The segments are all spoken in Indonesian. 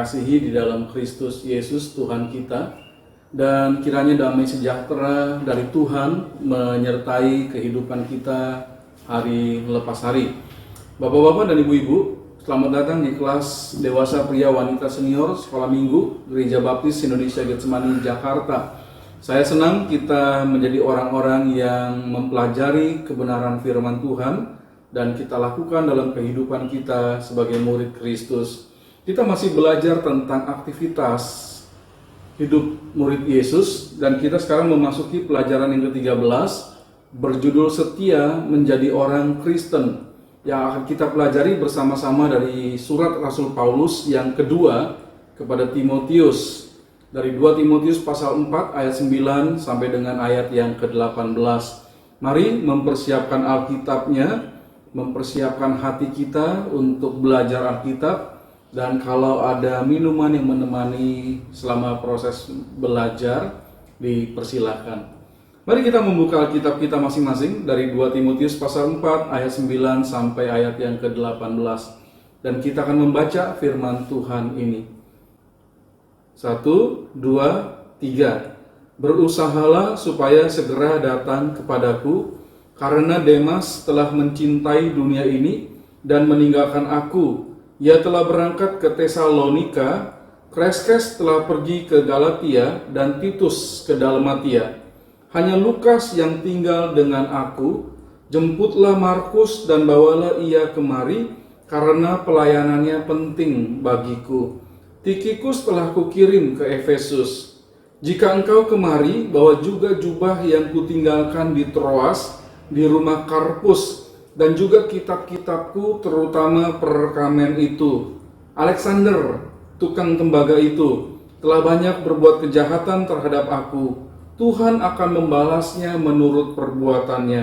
kasihi di dalam Kristus Yesus Tuhan kita, dan kiranya damai sejahtera dari Tuhan menyertai kehidupan kita hari lepas hari. Bapak-bapak dan ibu-ibu, selamat datang di kelas Dewasa Pria Wanita Senior Sekolah Minggu Gereja Baptis Indonesia Getsemani Jakarta. Saya senang kita menjadi orang-orang yang mempelajari kebenaran firman Tuhan dan kita lakukan dalam kehidupan kita sebagai murid Kristus. Kita masih belajar tentang aktivitas hidup murid Yesus, dan kita sekarang memasuki pelajaran yang ke-13 berjudul Setia Menjadi Orang Kristen, yang akan kita pelajari bersama-sama dari surat Rasul Paulus yang kedua kepada Timotius, dari 2 Timotius pasal 4 ayat 9 sampai dengan ayat yang ke-18. Mari mempersiapkan Alkitabnya, mempersiapkan hati kita untuk belajar Alkitab, dan kalau ada minuman yang menemani selama proses belajar, dipersilakan. Mari kita membuka Alkitab kita masing-masing dari 2 Timotius pasal 4 ayat 9 sampai ayat yang ke-18, dan kita akan membaca firman Tuhan ini. 1, 2, 3. Berusahalah supaya segera datang kepadaku, karena Demas telah mencintai dunia ini dan meninggalkan aku. Ia telah berangkat ke Tesalonika, Kreskes telah pergi ke Galatia, dan Titus ke Dalmatia. Hanya Lukas yang tinggal dengan aku. Jemputlah Markus dan bawalah ia kemari, karena pelayanannya penting bagiku. Tikikus telah kukirim ke Efesus. Jika engkau kemari, bawa juga jubah yang kutinggalkan di Troas, di rumah Karpus, dan juga kitab-kitabku, terutama perekaman itu. Alexander, tukang tembaga itu, telah banyak berbuat kejahatan terhadap aku. Tuhan akan membalasnya menurut perbuatannya.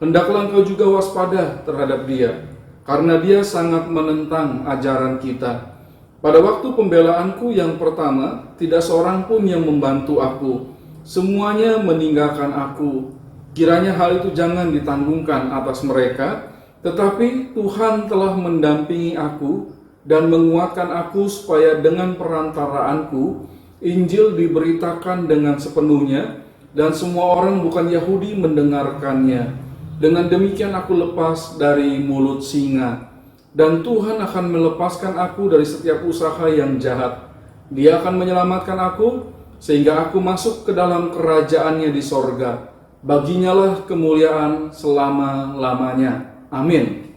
Hendaklah engkau juga waspada terhadap dia, karena dia sangat menentang ajaran kita. Pada waktu pembelaanku yang pertama, tidak seorang pun yang membantu aku. Semuanya meninggalkan aku. Kiranya hal itu jangan ditanggungkan atas mereka, tetapi Tuhan telah mendampingi aku dan menguatkan aku supaya dengan perantaraanku Injil diberitakan dengan sepenuhnya, dan semua orang bukan Yahudi mendengarkannya. Dengan demikian aku lepas dari mulut singa, dan Tuhan akan melepaskan aku dari setiap usaha yang jahat. Dia akan menyelamatkan aku sehingga aku masuk ke dalam kerajaannya di sorga. Baginya lah kemuliaan selama-lamanya. Amin.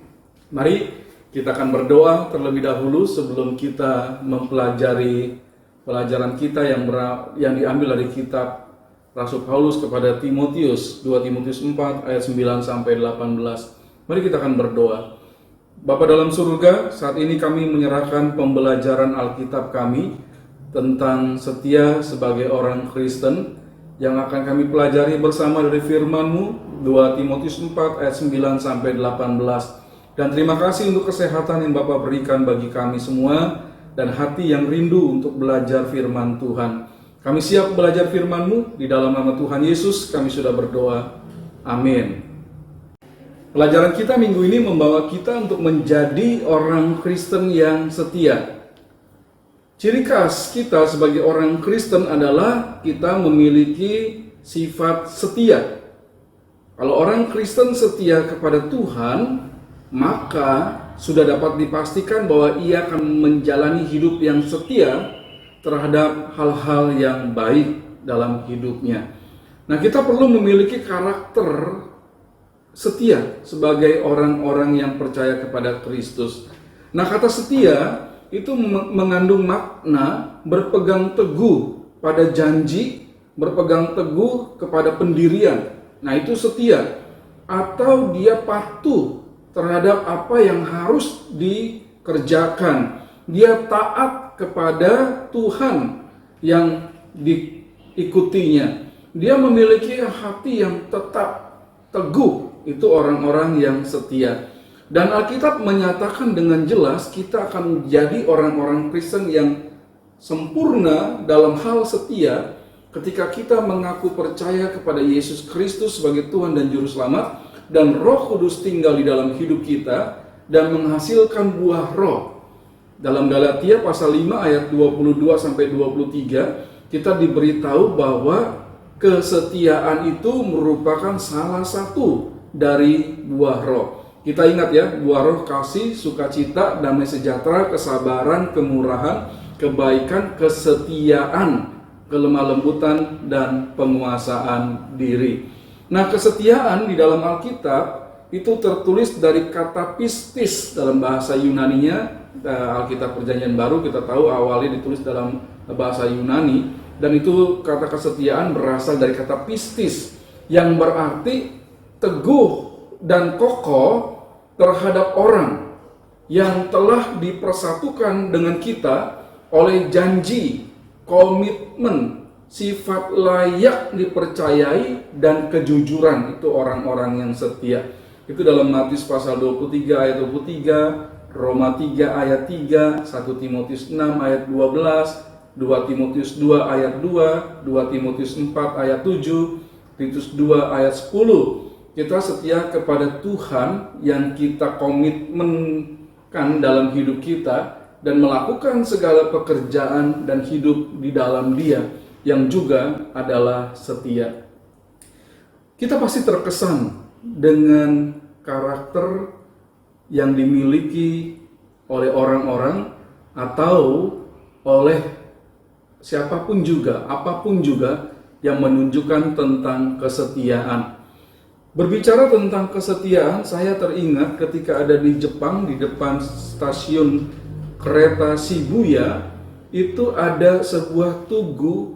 Mari kita akan berdoa terlebih dahulu sebelum kita mempelajari pelajaran kita yang diambil dari kitab Rasul Paulus kepada Timotius, 2 Timotius 4 ayat 9 sampai 18. Mari kita akan berdoa. Bapa dalam surga, saat ini kami menyerahkan pembelajaran Alkitab kami tentang setia sebagai orang Kristen yang akan kami pelajari bersama dari firman-Mu, 2 Timotius 4 ayat 9 sampai 18. Dan terima kasih untuk kesehatan yang Bapa berikan bagi kami semua, dan hati yang rindu untuk belajar firman Tuhan. Kami siap belajar firman-Mu, di dalam nama Tuhan Yesus kami sudah berdoa. Amin. Pelajaran kita minggu ini membawa kita untuk menjadi orang Kristen yang setia. Ciri khas kita sebagai orang Kristen adalah kita memiliki sifat setia. Kalau orang Kristen setia kepada Tuhan, maka sudah dapat dipastikan bahwa ia akan menjalani hidup yang setia terhadap hal-hal yang baik dalam hidupnya. Nah, kita perlu memiliki karakter setia sebagai orang-orang yang percaya kepada Kristus. Nah, kata setia itu mengandung makna berpegang teguh pada janji, berpegang teguh kepada pendirian. Nah, itu setia. Atau dia patuh terhadap apa yang harus dikerjakan. Dia taat kepada Tuhan yang diikutinya. Dia memiliki hati yang tetap teguh. Itu orang-orang yang setia. Dan Alkitab menyatakan dengan jelas kita akan menjadi orang-orang Kristen yang sempurna dalam hal setia ketika kita mengaku percaya kepada Yesus Kristus sebagai Tuhan dan Juru Selamat, dan Roh Kudus tinggal di dalam hidup kita dan menghasilkan buah roh. Dalam Galatia pasal 5 ayat 22 sampai 23, kita diberitahu bahwa kesetiaan itu merupakan salah satu dari buah roh. Kita ingat ya, buah roh kasih, sukacita, damai sejahtera, kesabaran, kemurahan, kebaikan, kesetiaan, kelemah lembutan, dan penguasaan diri. Nah, kesetiaan di dalam Alkitab itu tertulis dari kata pistis dalam bahasa Yunaninya. Alkitab Perjanjian Baru kita tahu awalnya ditulis dalam bahasa Yunani, dan itu kata kesetiaan berasal dari kata pistis yang berarti teguh dan kokoh terhadap orang yang telah dipersatukan dengan kita oleh janji, komitmen, sifat layak dipercayai, dan kejujuran. Itu orang-orang yang setia. Itu dalam Matius pasal 23 ayat 23, Roma 3 ayat 3, 1 Timotius 6 ayat 12, 2 Timotius 2 ayat 2, 2 Timotius 4 ayat 7, Titus 2 ayat 10. Kita setia kepada Tuhan yang kita komitmenkan dalam hidup kita dan melakukan segala pekerjaan dan hidup di dalam Dia yang juga adalah setia. Kita pasti terkesan dengan karakter yang dimiliki oleh orang-orang atau oleh siapapun juga, apapun juga yang menunjukkan tentang kesetiaan. Berbicara tentang kesetiaan, saya teringat ketika ada di Jepang, di depan stasiun kereta Shibuya, itu ada sebuah tugu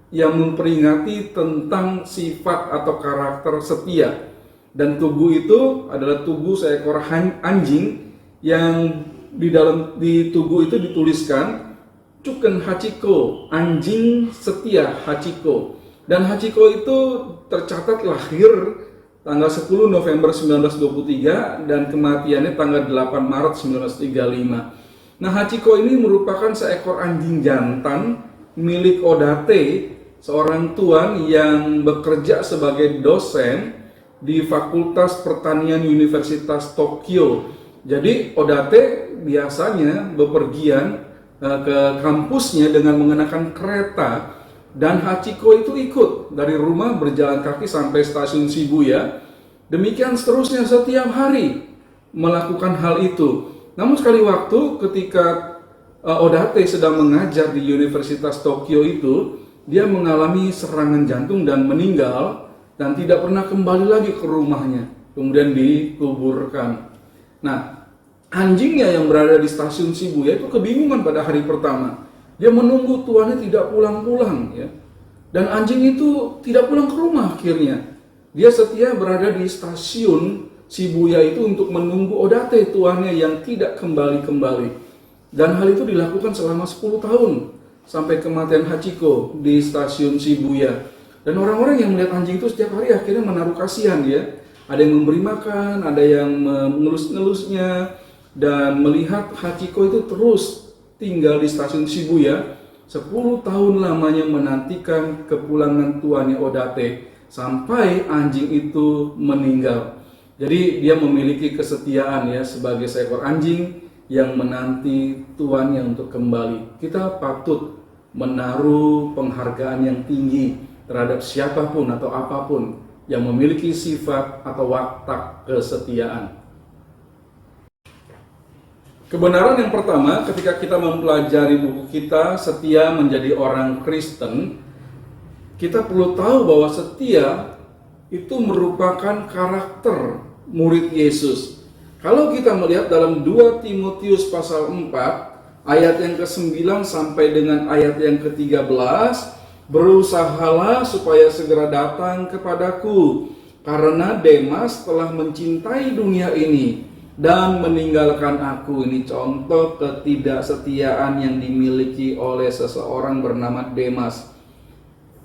yang memperingati tentang sifat atau karakter setia. Dan tugu itu adalah tugu seekor anjing yang di tugu itu dituliskan Chuken Hachiko, anjing setia Hachiko. Dan Hachiko itu tercatat lahir tanggal 10 November 1923 dan kematiannya tanggal 8 Maret 1935. Nah, Hachiko ini merupakan seekor anjing jantan milik Odate, seorang tuan yang bekerja sebagai dosen di Fakultas Pertanian Universitas Tokyo. Jadi Odate biasanya bepergian ke kampusnya dengan mengenakan kereta, dan Hachiko itu ikut dari rumah berjalan kaki sampai stasiun Shibuya. Demikian seterusnya setiap hari melakukan hal itu. Namun sekali waktu ketika Odate sedang mengajar di Universitas Tokyo itu, dia mengalami serangan jantung dan meninggal dan tidak pernah kembali lagi ke rumahnya. Kemudian dikuburkan. Nah, anjingnya yang berada di stasiun Shibuya itu kebingungan pada hari pertama. Dia menunggu tuannya tidak pulang-pulang, ya. Dan anjing itu tidak pulang ke rumah akhirnya. Dia setia berada di stasiun Shibuya itu untuk menunggu Odate, tuannya yang tidak kembali-kembali. Dan hal itu dilakukan selama 10 tahun sampai kematian Hachiko di stasiun Shibuya. Dan orang-orang yang melihat anjing itu setiap hari akhirnya menaruh kasihan, ya. Ada yang memberi makan, ada yang mengelus-ngelusnya, dan melihat Hachiko itu terus tinggal di stasiun Shibuya 10 tahun lamanya menantikan kepulangan tuannya Odate sampai anjing itu meninggal. Jadi dia memiliki kesetiaan, ya, sebagai seekor anjing yang menanti tuannya untuk kembali. Kita patut menaruh penghargaan yang tinggi terhadap siapapun atau apapun yang memiliki sifat atau watak kesetiaan. Kebenaran yang pertama, ketika kita mempelajari buku kita Setia Menjadi Orang Kristen, kita perlu tahu bahwa setia itu merupakan karakter murid Yesus. Kalau kita melihat dalam 2 Timotius pasal 4, ayat yang ke-9 sampai dengan ayat yang ke-13, berusahalah supaya segera datang kepadaku, karena Demas telah mencintai dunia ini dan meninggalkan aku. Ini contoh ketidaksetiaan yang dimiliki oleh seseorang bernama Demas.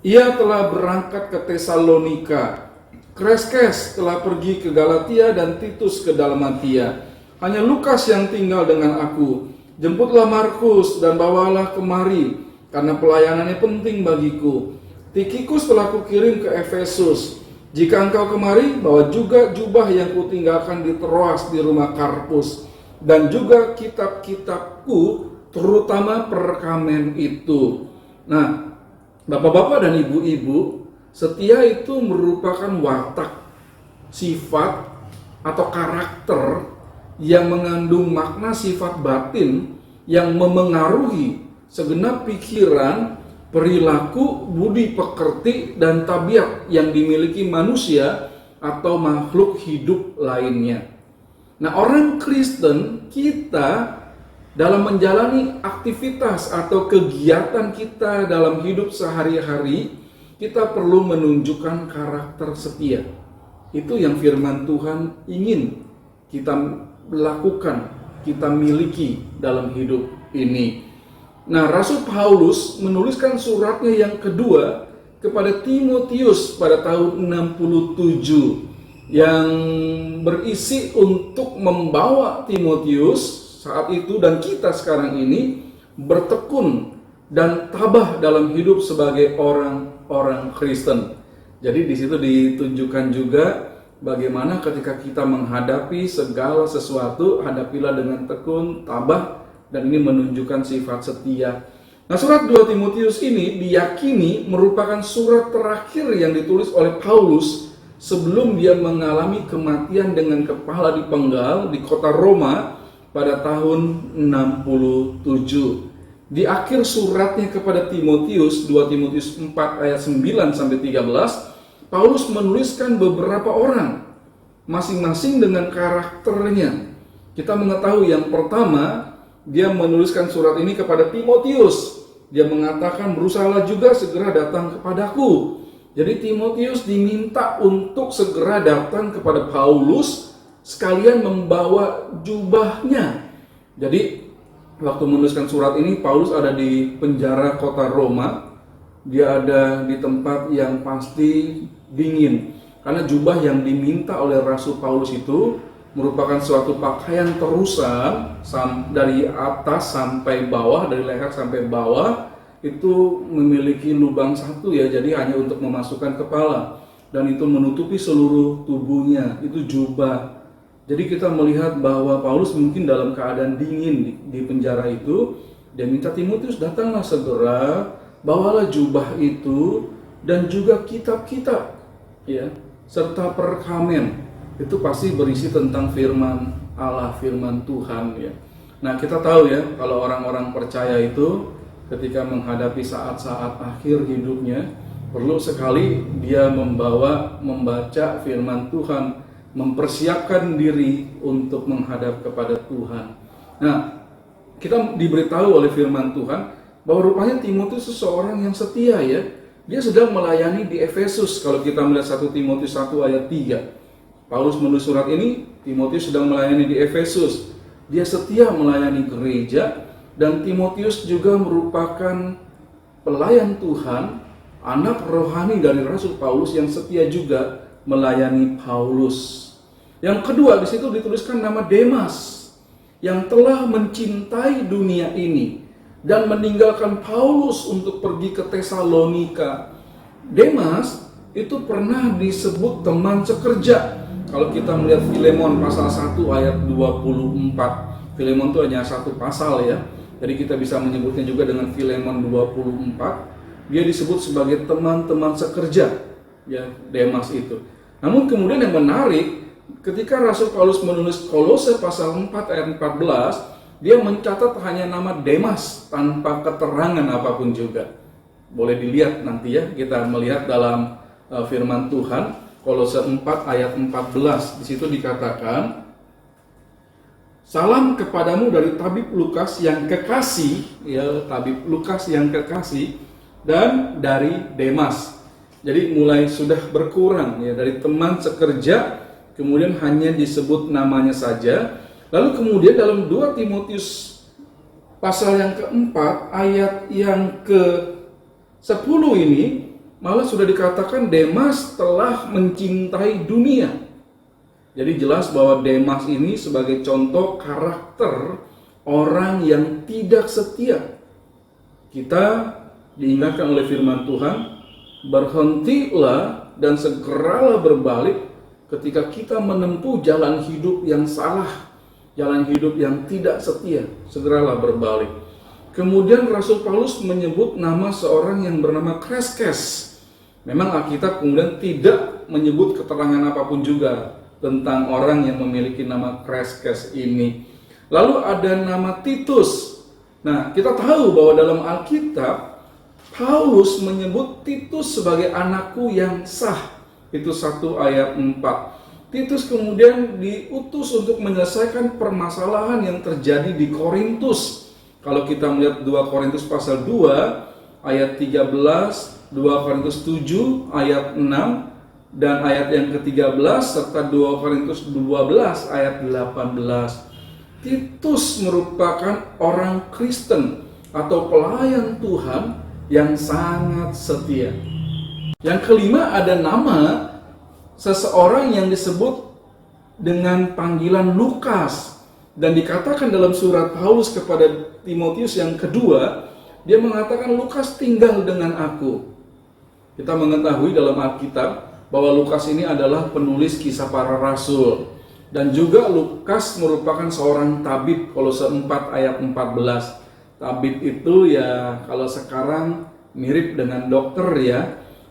Ia telah berangkat ke Tesalonika, Kreskes telah pergi ke Galatia, dan Titus ke Dalmatia. Hanya Lukas yang tinggal dengan aku. Jemputlah Markus dan bawalah kemari, karena pelayanannya penting bagiku. Tikhikus telah kukirim ke Efesus. Jika engkau kemari, bawa juga jubah yang kutinggalkan di Troas di rumah Karpus. dan juga kitab-kitabku, terutama perkamen itu. Nah, bapak-bapak dan ibu-ibu, setia itu merupakan watak, sifat, atau karakter yang mengandung makna sifat batin yang memengaruhi segenap pikiran, perilaku, budi pekerti, dan tabiat yang dimiliki manusia atau makhluk hidup lainnya. Nah, orang Kristen, kita dalam menjalani aktivitas atau kegiatan kita dalam hidup sehari-hari, kita perlu menunjukkan karakter setia. Itu yang firman Tuhan ingin kita lakukan, kita miliki dalam hidup ini. Nah, Rasul Paulus menuliskan suratnya yang kedua kepada Timotius pada tahun 67 yang berisi untuk membawa Timotius saat itu dan kita sekarang ini bertekun dan tabah dalam hidup sebagai orang Kristen. Jadi di situ ditunjukkan juga bagaimana ketika kita menghadapi segala sesuatu, hadapilah dengan tekun, tabah, dan ini menunjukkan sifat setia. Nah, surat 2 Timotius ini diyakini merupakan surat terakhir yang ditulis oleh Paulus sebelum dia mengalami kematian dengan kepala dipenggal di kota Roma pada tahun 67. Di akhir suratnya kepada Timotius, 2 Timotius 4 ayat 9 sampai 13, Paulus menuliskan beberapa orang, masing-masing dengan karakternya. Kita mengetahui yang pertama, dia menuliskan surat ini kepada Timotius. Dia mengatakan, berusahalah juga segera datang kepadaku. Jadi Timotius diminta untuk segera datang kepada Paulus, sekalian membawa jubahnya. Jadi waktu menuliskan surat ini, Paulus ada di penjara kota Roma. Dia ada di tempat yang pasti dingin, karena jubah yang diminta oleh Rasul Paulus itu merupakan suatu pakaian terusan dari atas sampai bawah, dari leher sampai bawah, itu memiliki lubang satu ya, jadi hanya untuk memasukkan kepala, dan itu menutupi seluruh tubuhnya, itu jubah. Jadi kita melihat bahwa Paulus mungkin dalam keadaan dingin di penjara itu, dia minta Timotius, datanglah segera, bawalah jubah itu, dan juga kitab-kitab, ya, serta perkamen. Itu pasti berisi tentang firman Allah, firman Tuhan, ya. Nah, kita tahu ya, kalau orang-orang percaya itu ketika menghadapi saat-saat akhir hidupnya, perlu sekali dia membaca firman Tuhan, mempersiapkan diri untuk menghadap kepada Tuhan. Nah, kita diberitahu oleh firman Tuhan bahwa rupanya Timotius seseorang yang setia ya. Dia sedang melayani di Efesus. Kalau kita melihat 1 Timotius 1 ayat 3. Paulus menulis surat ini, Timotius sedang melayani di Efesus. Dia setia melayani gereja, dan Timotius juga merupakan pelayan Tuhan, anak rohani dari Rasul Paulus yang setia juga melayani Paulus. Yang kedua, di situ dituliskan nama Demas yang telah mencintai dunia ini dan meninggalkan Paulus untuk pergi ke Tesalonika. Demas itu pernah disebut teman sekerja. Kalau kita melihat Filemon pasal 1 ayat 24, Filemon itu hanya satu pasal ya, jadi kita bisa menyebutnya juga dengan Filemon 24. Dia disebut sebagai teman-teman sekerja ya, Demas itu. Namun kemudian yang menarik, ketika Rasul Paulus menulis Kolose pasal 4 ayat 14, dia mencatat hanya nama Demas tanpa keterangan apapun juga. Boleh dilihat nanti ya, kita melihat dalam firman Tuhan Kolose 4 ayat 14. Di situ dikatakan, salam kepadamu dari tabib Lukas yang kekasih, ya, tabib Lukas yang kekasih, dan dari Demas. Jadi mulai sudah berkurang ya, dari teman sekerja kemudian hanya disebut namanya saja. Lalu kemudian dalam 2 Timotius pasal yang keempat ayat yang ke-10 ini malah sudah dikatakan Demas telah mencintai dunia. Jadi jelas bahwa Demas ini sebagai contoh karakter orang yang tidak setia. Kita diingatkan oleh firman Tuhan, berhentilah dan segeralah berbalik ketika kita menempuh jalan hidup yang salah, jalan hidup yang tidak setia, segeralah berbalik. Kemudian Rasul Paulus menyebut nama seorang yang bernama Kreskes. Memang Alkitab kemudian tidak menyebut keterangan apapun juga tentang orang yang memiliki nama Kreskes ini. Lalu ada nama Titus. Nah, kita tahu bahwa dalam Alkitab Paulus menyebut Titus sebagai anakku yang sah. Itu 1 ayat 4. Titus kemudian diutus untuk menyelesaikan permasalahan yang terjadi di Korintus. Kalau kita melihat 2 Korintus pasal 2 ayat 13, 2 Korintus 7 ayat 6 dan ayat yang ke-13 serta 2 Korintus 12 ayat 18. Titus merupakan orang Kristen atau pelayan Tuhan yang sangat setia. Yang kelima, ada nama seseorang yang disebut dengan panggilan Lukas. Dan dikatakan dalam surat Paulus kepada Timotius yang kedua, dia mengatakan Lukas tinggal dengan aku. Kita mengetahui dalam Alkitab bahwa Lukas ini adalah penulis kisah para rasul. Dan juga Lukas merupakan seorang tabib, Kolose 4 ayat 14. Tabib itu ya kalau sekarang mirip dengan dokter ya.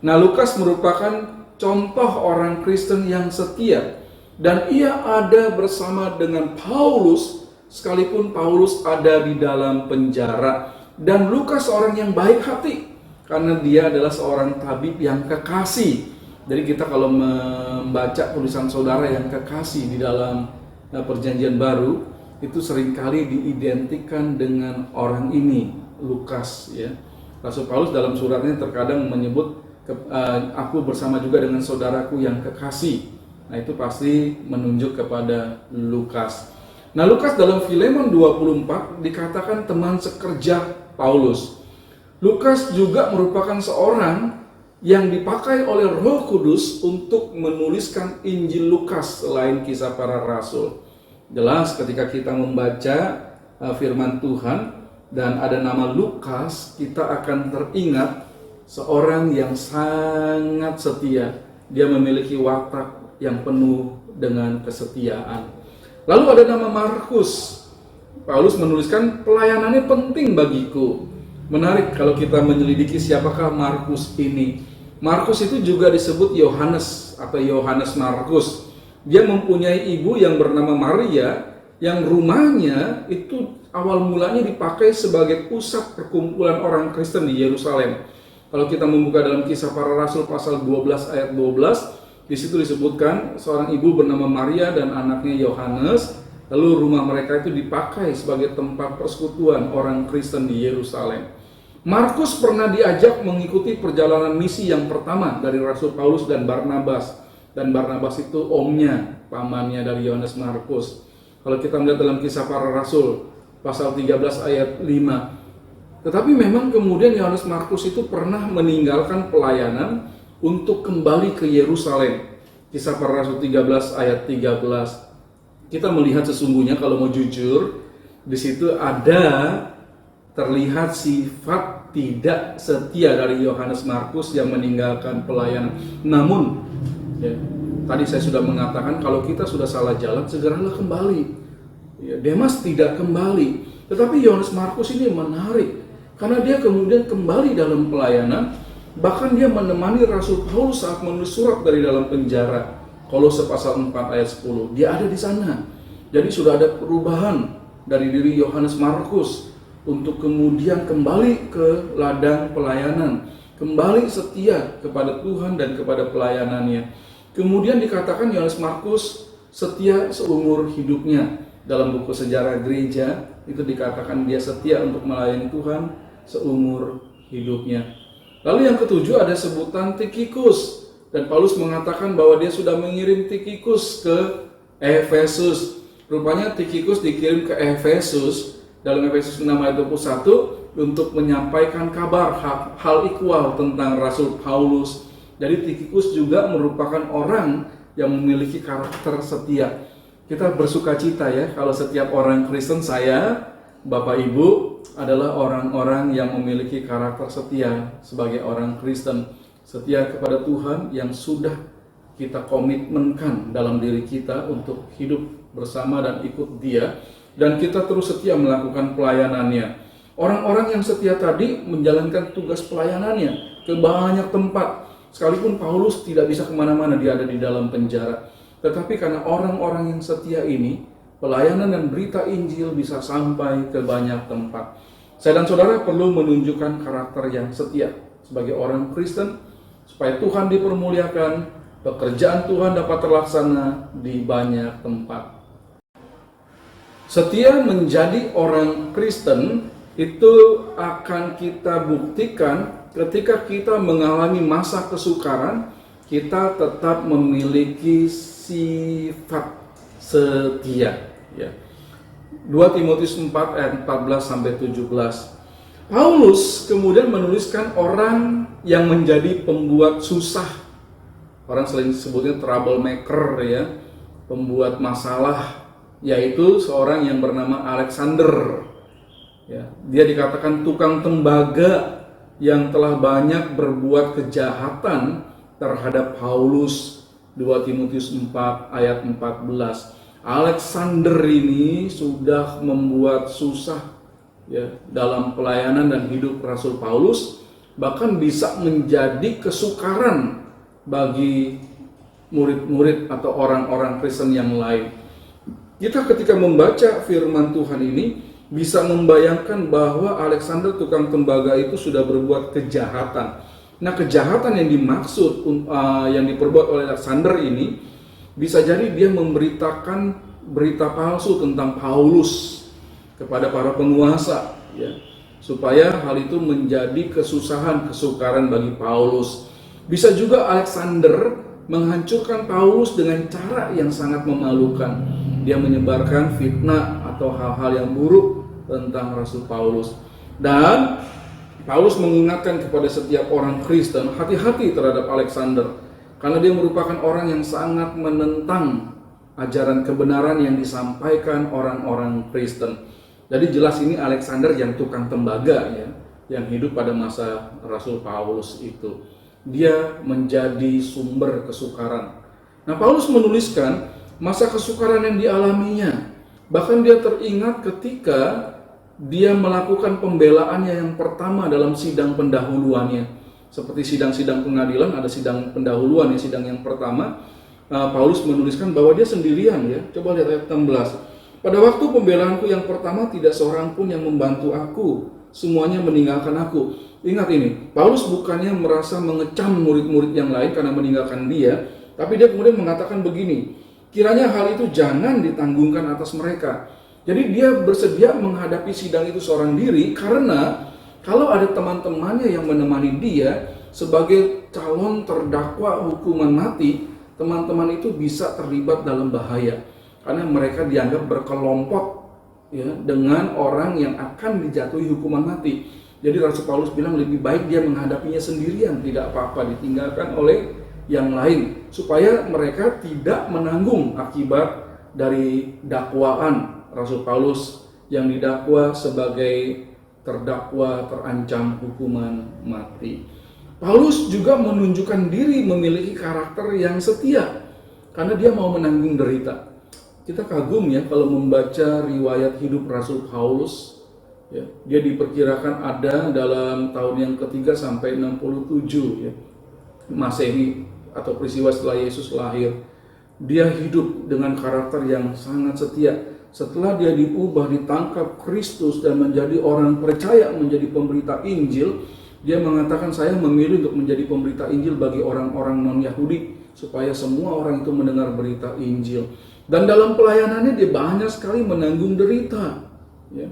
Nah, Lukas merupakan contoh orang Kristen yang setia. Dan ia ada bersama dengan Paulus, sekalipun Paulus ada di dalam penjara. Dan Lukas seorang yang baik hati, karena dia adalah seorang tabib yang kekasih. Jadi kita kalau membaca tulisan saudara yang kekasih di dalam perjanjian baru, itu seringkali diidentikan dengan orang ini, Lukas ya. Rasul Paulus dalam suratnya terkadang menyebut, aku bersama juga dengan saudaraku yang kekasih. Nah, itu pasti menunjuk kepada Lukas. Nah, Lukas dalam Filemon 24 dikatakan teman sekerja Paulus. Lukas juga merupakan seorang yang dipakai oleh Roh Kudus untuk menuliskan Injil Lukas selain kisah para rasul. Jelas ketika kita membaca firman Tuhan dan ada nama Lukas, kita akan teringat seorang yang sangat setia. Dia memiliki watak yang penuh dengan kesetiaan. Lalu ada nama Markus. Paulus menuliskan pelayanannya penting bagiku. Menarik kalau kita menyelidiki siapakah Markus ini. Markus itu juga disebut Yohanes atau Yohanes Markus. Dia mempunyai ibu yang bernama Maria, yang rumahnya itu awal mulanya dipakai sebagai pusat perkumpulan orang Kristen di Yerusalem. Kalau kita membuka dalam Kisah Para Rasul pasal 12 ayat 12, di situ disebutkan seorang ibu bernama Maria dan anaknya Yohanes, lalu rumah mereka itu dipakai sebagai tempat persekutuan orang Kristen di Yerusalem. Markus pernah diajak mengikuti perjalanan misi yang pertama dari Rasul Paulus dan Barnabas. Dan Barnabas itu omnya, pamannya dari Yohanes Markus. Kalau kita melihat dalam Kisah Para Rasul pasal 13 ayat 5. Tetapi memang kemudian Yohanes Markus itu pernah meninggalkan pelayanan untuk kembali ke Yerusalem. Kisah Para Rasul 13 ayat 13. Kita melihat sesungguhnya kalau mau jujur, di situ ada terlihat sifat tidak setia dari Yohanes Markus yang meninggalkan pelayanan. Namun, ya, tadi saya sudah mengatakan kalau kita sudah salah jalan, segeralah kembali. Ya, Demas tidak kembali, tetapi Yohanes Markus ini menarik karena dia kemudian kembali dalam pelayanan. Bahkan dia menemani Rasul Paulus saat menulis surat dari dalam penjara. Kolose pasal 4 ayat 10. Dia ada di sana. Jadi sudah ada perubahan dari diri Yohanes Markus untuk kemudian kembali ke ladang pelayanan, kembali setia kepada Tuhan dan kepada pelayanannya. Kemudian dikatakan Yohanes Markus setia seumur hidupnya. Dalam buku sejarah gereja itu dikatakan dia setia untuk melayani Tuhan seumur hidupnya. Lalu yang ketujuh ada sebutan Tikhikus, dan Paulus mengatakan bahwa dia sudah mengirim Tikhikus ke Efesus. Rupanya Tikhikus dikirim ke Efesus dalam Efesus 6 ayat 21 untuk menyampaikan kabar hal ikhwal tentang Rasul Paulus. Jadi Tikhikus juga merupakan orang yang memiliki karakter setia. Kita bersuka cita ya kalau setiap orang Kristen, saya, Bapak Ibu, adalah orang-orang yang memiliki karakter setia sebagai orang Kristen. Setia kepada Tuhan yang sudah kita komitmenkan dalam diri kita untuk hidup bersama dan ikut Dia, dan kita terus setia melakukan pelayanannya. Orang-orang yang setia tadi menjalankan tugas pelayanannya ke banyak tempat. Sekalipun Paulus tidak bisa kemana-mana, dia ada di dalam penjara. Tetapi karena orang-orang yang setia ini, pelayanan dan berita Injil bisa sampai ke banyak tempat. Saya dan saudara perlu menunjukkan karakter yang setia sebagai orang Kristen, supaya Tuhan dipermuliakan, pekerjaan Tuhan dapat terlaksana di banyak tempat. Setia menjadi orang Kristen itu akan kita buktikan ketika kita mengalami masa kesukaran, kita tetap memiliki sifat setia. Ya. 2 Timotius 4 ayat 14-17. Paulus kemudian menuliskan orang yang menjadi pembuat susah. Orang sering disebutnya troublemaker, ya, pembuat masalah, yaitu seorang yang bernama Alexander. Ya, dia dikatakan tukang tembaga yang telah banyak berbuat kejahatan terhadap Paulus. 2 Timotius 4 ayat 14. Alexander ini sudah membuat susah, ya, dalam pelayanan dan hidup Rasul Paulus, bahkan bisa menjadi kesukaran bagi murid-murid atau orang-orang Kristen yang lain. Kita ketika membaca firman Tuhan ini bisa membayangkan bahwa Alexander tukang tembaga itu sudah berbuat kejahatan. Nah, kejahatan yang dimaksud, yang diperbuat oleh Alexander ini, bisa jadi dia memberitakan berita palsu tentang Paulus kepada para penguasa, ya, supaya hal itu menjadi kesusahan, kesukaran bagi Paulus. Bisa juga Alexander menghancurkan Paulus dengan cara yang sangat memalukan. Dia menyebarkan fitnah atau hal-hal yang buruk tentang Rasul Paulus. Dan Paulus mengingatkan kepada setiap orang Kristen, hati-hati terhadap Alexander, karena dia merupakan orang yang sangat menentang ajaran kebenaran yang disampaikan orang-orang Kristen. Jadi jelas ini Alexander yang tukang tembaga, ya, yang hidup pada masa Rasul Paulus itu. Dia menjadi sumber kesukaran. Nah, Paulus menuliskan masa kesukaran yang dialaminya. Bahkan dia teringat ketika dia melakukan pembelaannya yang pertama dalam sidang pendahuluannya. Seperti sidang-sidang pengadilan, ada sidang pendahuluan, ya, sidang yang pertama. Paulus menuliskan bahwa dia sendirian, ya. Coba lihat ayat 16. Pada waktu pembelaanku yang pertama tidak seorang pun yang membantu aku, semuanya meninggalkan aku. Ingat ini, Paulus bukannya merasa mengecam murid-murid yang lain karena meninggalkan dia, tapi dia kemudian mengatakan begini, kiranya hal itu jangan ditanggungkan atas mereka. Jadi dia bersedia menghadapi sidang itu seorang diri, karena kalau ada teman-temannya yang menemani dia sebagai calon terdakwa hukuman mati, teman-teman itu bisa terlibat dalam bahaya. Karena mereka dianggap berkelompok, ya, dengan orang yang akan dijatuhi hukuman mati. Jadi Rasul Paulus bilang lebih baik dia menghadapinya sendirian, tidak apa-apa, ditinggalkan oleh yang lain, supaya mereka tidak menanggung akibat dari dakwaan Rasul Paulus yang didakwa sebagai terdakwa terancam hukuman mati. Paulus juga menunjukkan diri memiliki karakter yang setia karena dia mau menanggung derita. Kita kagum, ya, kalau membaca riwayat hidup Rasul Paulus, ya, dia diperkirakan ada dalam tahun yang ketiga sampai 67, ya, Masehi atau peristiwa setelah Yesus lahir. Dia hidup dengan karakter yang sangat setia. Setelah dia diubah, ditangkap Kristus dan menjadi orang percaya, menjadi pemberita Injil, dia mengatakan, saya memilih untuk menjadi pemberita Injil bagi orang-orang non-Yahudi, supaya semua orang itu mendengar berita Injil. Dan dalam pelayanannya dia banyak sekali menanggung derita. Ya.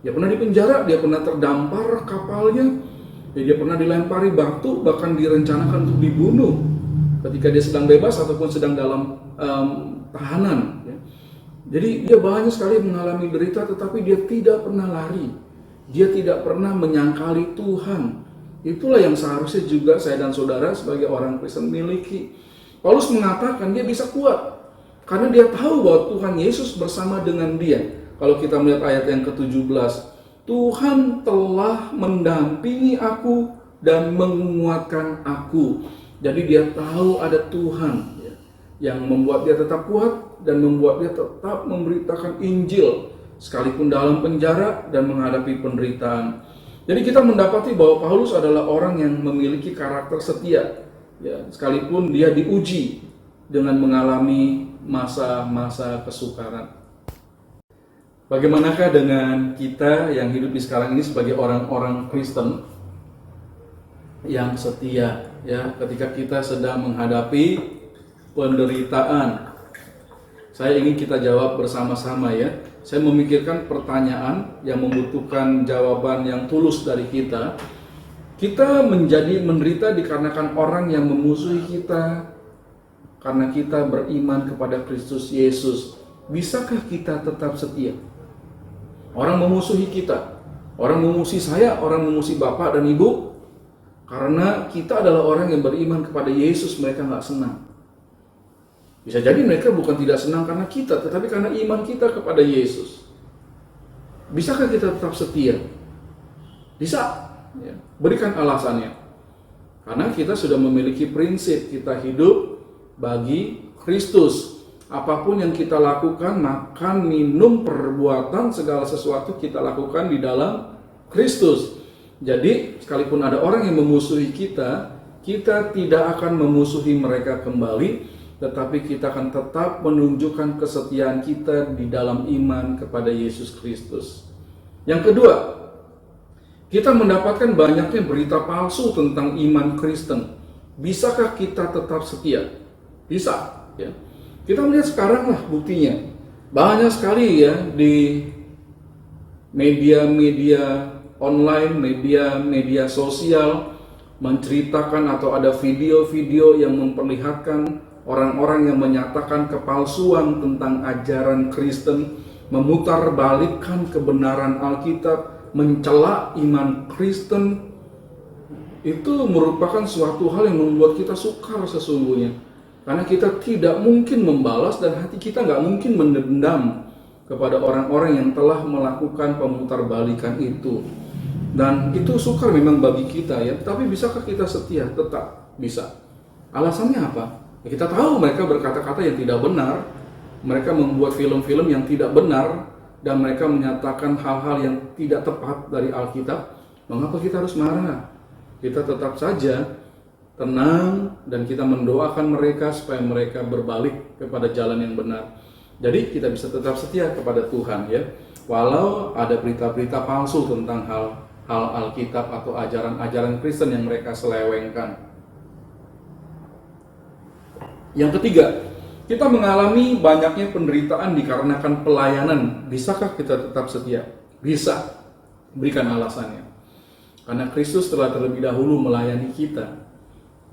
Dia pernah dipenjara, dia pernah terdampar kapalnya, ya, dia pernah dilempari batu, bahkan direncanakan untuk dibunuh ketika dia sedang bebas ataupun sedang dalam tahanan. Ya. Jadi dia banyak sekali mengalami derita, tetapi dia tidak pernah lari. Dia tidak pernah menyangkali Tuhan. Itulah yang seharusnya juga saya dan saudara sebagai orang Kristen miliki. Paulus mengatakan dia bisa kuat karena dia tahu bahwa Tuhan Yesus bersama dengan dia. Kalau kita melihat ayat yang ke-17, Tuhan telah mendampingi aku dan menguatkan aku. Jadi dia tahu ada Tuhan, ya, yang membuat dia tetap kuat dan membuat dia tetap memberitakan Injil sekalipun dalam penjara dan menghadapi penderitaan. Jadi kita mendapati bahwa Paulus adalah orang yang memiliki karakter setia, ya, sekalipun dia diuji dengan mengalami masa-masa kesukaran. Bagaimanakah dengan kita yang hidup di sekarang ini sebagai orang-orang Kristen yang setia, ya, ketika kita sedang menghadapi penderitaan? Saya ingin kita jawab bersama-sama, ya. Saya memikirkan pertanyaan yang membutuhkan jawaban yang tulus dari kita. Kita menjadi menderita dikarenakan orang yang memusuhi kita karena kita beriman kepada Kristus Yesus. Bisakah kita tetap setia? Orang memusuhi kita, orang memusuhi saya, orang memusuhi bapak dan ibu, karena kita adalah orang yang beriman kepada Yesus, mereka nggak senang. Bisa jadi mereka bukan tidak senang karena kita, tetapi karena iman kita kepada Yesus. Bisakah kita tetap setia? Bisa. Ya. Berikan alasannya. Karena kita sudah memiliki prinsip, kita hidup bagi Kristus. Apapun yang kita lakukan, makan, minum, perbuatan, segala sesuatu kita lakukan di dalam Kristus. Jadi, sekalipun ada orang yang memusuhi kita, kita tidak akan memusuhi mereka kembali, tetapi kita akan tetap menunjukkan kesetiaan kita di dalam iman kepada Yesus Kristus. Yang kedua, kita mendapatkan banyaknya berita palsu tentang iman Kristen. Bisakah kita tetap setia? Bisa, ya. Kita melihat sekarang lah buktinya. Banyak sekali, ya, di media-media online, media sosial menceritakan atau ada video-video yang memperlihatkan orang-orang yang menyatakan kepalsuan tentang ajaran Kristen, memutarbalikkan kebenaran Alkitab, mencela iman Kristen. Itu merupakan suatu hal yang membuat kita sukar sesungguhnya. Karena kita tidak mungkin membalas dan hati kita nggak mungkin mendendam kepada orang-orang yang telah melakukan pemutarbalikan itu. Dan itu sukar memang bagi kita, ya. Tapi bisakah kita setia? Tetap bisa. Alasannya apa? Ya, kita tahu mereka berkata-kata yang tidak benar, mereka membuat film-film yang tidak benar, dan mereka menyatakan hal-hal yang tidak tepat dari Alkitab. Mengapa kita harus marah? Kita tetap saja tenang dan kita mendoakan mereka supaya mereka berbalik kepada jalan yang benar. Jadi kita bisa tetap setia kepada Tuhan, ya. Walau ada berita-berita palsu tentang hal Alkitab atau ajaran-ajaran Kristen yang mereka selewengkan. Yang ketiga, kita mengalami banyaknya penderitaan dikarenakan pelayanan. Bisakah kita tetap setia? Bisa. Berikan alasannya. Karena Kristus telah terlebih dahulu melayani kita.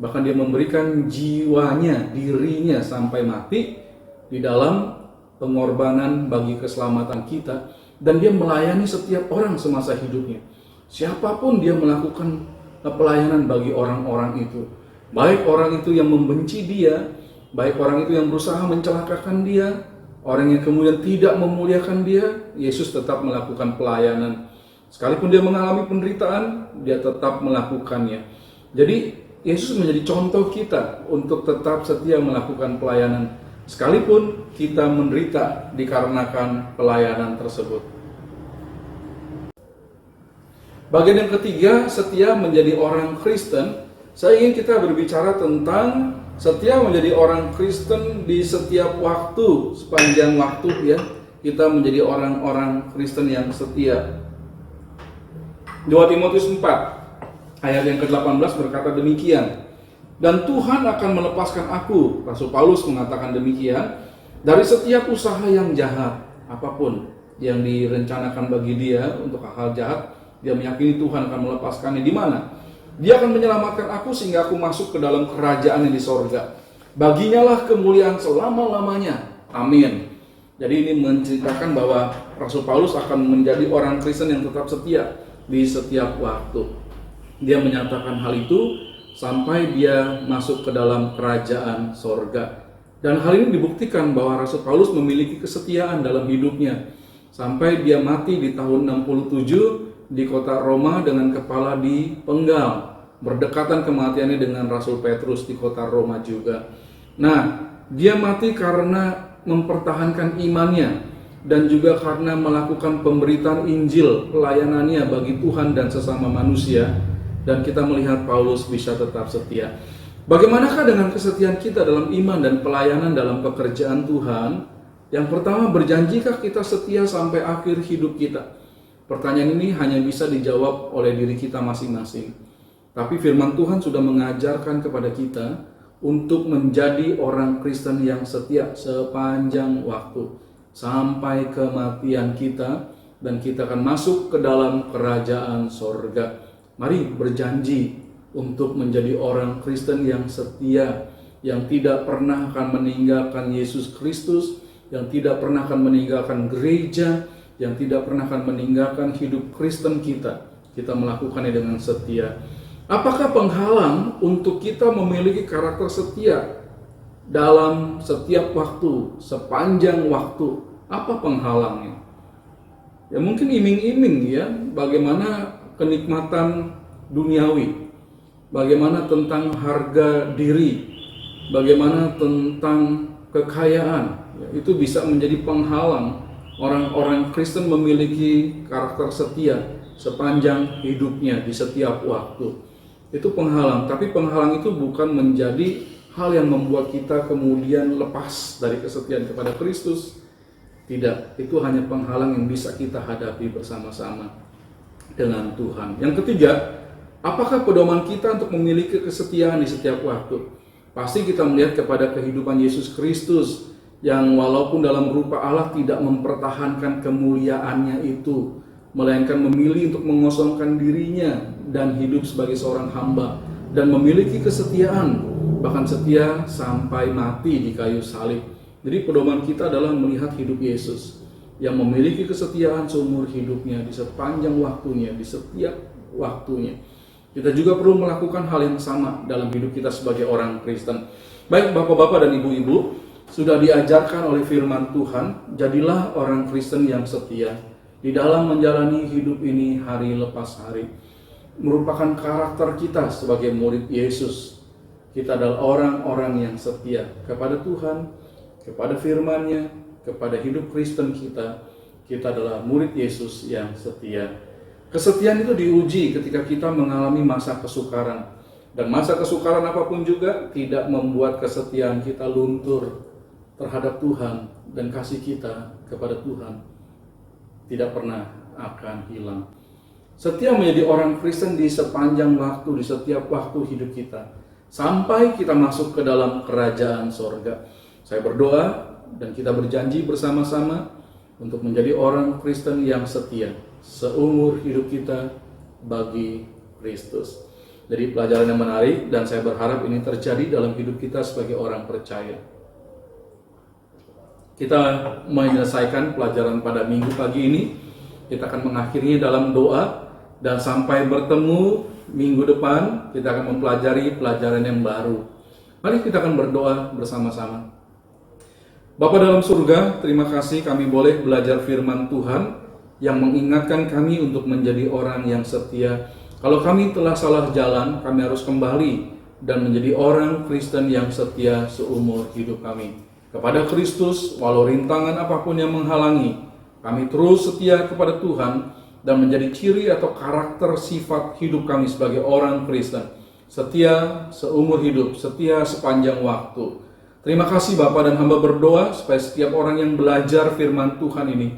Bahkan dia memberikan jiwanya, dirinya sampai mati di dalam pengorbanan bagi keselamatan kita. Dan dia melayani setiap orang semasa hidupnya. Siapapun dia melakukan pelayanan bagi orang-orang itu. Baik orang itu yang membenci dia, baik orang itu yang berusaha mencelakakan dia, orang yang kemudian tidak memuliakan dia, Yesus tetap melakukan pelayanan. Sekalipun dia mengalami penderitaan, dia tetap melakukannya. Jadi Yesus menjadi contoh kita untuk tetap setia melakukan pelayanan, sekalipun kita menderita dikarenakan pelayanan tersebut. Bagian yang ketiga, setia menjadi orang Kristen. Saya ingin kita berbicara tentang setia menjadi orang Kristen di setiap waktu, sepanjang waktu, ya. Kita menjadi orang-orang Kristen yang setia. 2 Timotius 4 ayat yang ke-18 berkata demikian. Dan Tuhan akan melepaskan aku, Rasul Paulus mengatakan demikian, dari setiap usaha yang jahat, apapun yang direncanakan bagi dia untuk hal jahat, dia meyakini Tuhan akan melepaskannya. Di mana? Dia akan menyelamatkan aku sehingga aku masuk ke dalam kerajaan yang di sorga. Baginya lah kemuliaan selama-lamanya. Amin. Jadi ini menceritakan bahwa Rasul Paulus akan menjadi orang Kristen yang tetap setia di setiap waktu. Dia menyatakan hal itu sampai dia masuk ke dalam kerajaan sorga. Dan hal ini dibuktikan bahwa Rasul Paulus memiliki kesetiaan dalam hidupnya. Sampai dia mati di tahun 67 di kota Roma dengan kepala dipenggal. Berdekatan kematiannya dengan Rasul Petrus di kota Roma juga. Nah, Dia mati karena mempertahankan imannya dan juga karena melakukan pemberitaan Injil, pelayanannya bagi Tuhan dan sesama manusia. Dan kita melihat Paulus bisa tetap setia. Bagaimanakah dengan kesetiaan kita dalam iman dan pelayanan dalam pekerjaan Tuhan? Yang pertama, berjanjikah kita setia sampai akhir hidup kita? Pertanyaan ini hanya bisa dijawab oleh diri kita masing-masing. Tapi firman Tuhan sudah mengajarkan kepada kita untuk menjadi orang Kristen yang setia sepanjang waktu, sampai kematian kita, dan kita akan masuk ke dalam kerajaan sorga. Mari berjanji untuk menjadi orang Kristen yang setia, yang tidak pernah akan meninggalkan Yesus Kristus, yang tidak pernah akan meninggalkan gereja, yang tidak pernah akan meninggalkan hidup Kristen kita. Kita melakukannya dengan setia. Apakah penghalang untuk kita memiliki karakter setia dalam setiap waktu, sepanjang waktu? Apa penghalangnya? Ya mungkin iming-iming ya, bagaimana kenikmatan duniawi, bagaimana tentang harga diri, bagaimana tentang kekayaan. Ya, itu bisa menjadi penghalang orang-orang Kristen memiliki karakter setia sepanjang hidupnya di setiap waktu. Itu penghalang, tapi penghalang itu bukan menjadi hal yang membuat kita kemudian lepas dari kesetiaan kepada Kristus. Tidak, itu hanya penghalang yang bisa kita hadapi bersama-sama dengan Tuhan. Yang ketiga, apakah pedoman kita untuk memiliki kesetiaan di setiap waktu? Pasti kita melihat kepada kehidupan Yesus Kristus yang walaupun dalam rupa Allah tidak mempertahankan kemuliaannya itu, melainkan memilih untuk mengosongkan dirinya dan hidup sebagai seorang hamba, dan memiliki kesetiaan, bahkan setia sampai mati di kayu salib. Jadi pedoman kita adalah melihat hidup Yesus yang memiliki kesetiaan seumur hidupnya di sepanjang waktunya, di setiap waktunya. Kita juga perlu melakukan hal yang sama dalam hidup kita sebagai orang Kristen. Baik bapak-bapak dan ibu-ibu, sudah diajarkan oleh firman Tuhan, jadilah orang Kristen yang setia di dalam menjalani hidup ini hari lepas hari. Merupakan karakter kita sebagai murid Yesus. Kita adalah orang-orang yang setia kepada Tuhan, kepada firman-Nya, kepada hidup Kristen kita. Kita adalah murid Yesus yang setia. Kesetiaan itu diuji ketika kita mengalami masa kesukaran. Dan masa kesukaran apapun juga tidak membuat kesetiaan kita luntur terhadap Tuhan, dan kasih kita kepada Tuhan tidak pernah akan hilang. Setia menjadi orang Kristen di sepanjang waktu, di setiap waktu hidup kita, sampai kita masuk ke dalam kerajaan sorga. Saya berdoa dan kita berjanji bersama-sama untuk menjadi orang Kristen yang setia seumur hidup kita bagi Kristus. Jadi pelajaran yang menarik, dan saya berharap ini terjadi dalam hidup kita sebagai orang percaya. Kita menyelesaikan pelajaran pada minggu pagi ini. Kita akan mengakhirinya dalam doa, dan sampai bertemu minggu depan kita akan mempelajari pelajaran yang baru. Mari kita akan berdoa bersama-sama. Bapa dalam surga, terima kasih kami boleh belajar firman Tuhan yang mengingatkan kami untuk menjadi orang yang setia. Kalau kami telah salah jalan, kami harus kembali dan menjadi orang Kristen yang setia seumur hidup kami kepada Kristus. Walau rintangan apapun yang menghalangi, kami terus setia kepada Tuhan dan menjadi ciri atau karakter sifat hidup kami sebagai orang Kristen. Setia seumur hidup, setia sepanjang waktu. Terima kasih Bapa, dan hamba berdoa supaya setiap orang yang belajar firman Tuhan ini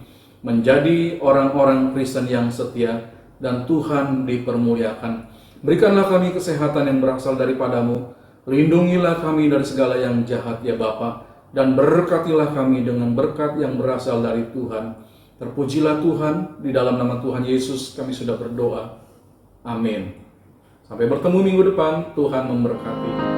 menjadi orang-orang Kristen yang setia, dan Tuhan dipermuliakan. Berikanlah kami kesehatan yang berasal daripadamu. Lindungilah kami dari segala yang jahat ya Bapa, dan berkatilah kami dengan berkat yang berasal dari Tuhan. Terpujilah Tuhan, di dalam nama Tuhan Yesus kami sudah berdoa. Amin. Sampai bertemu minggu depan, Tuhan memberkati.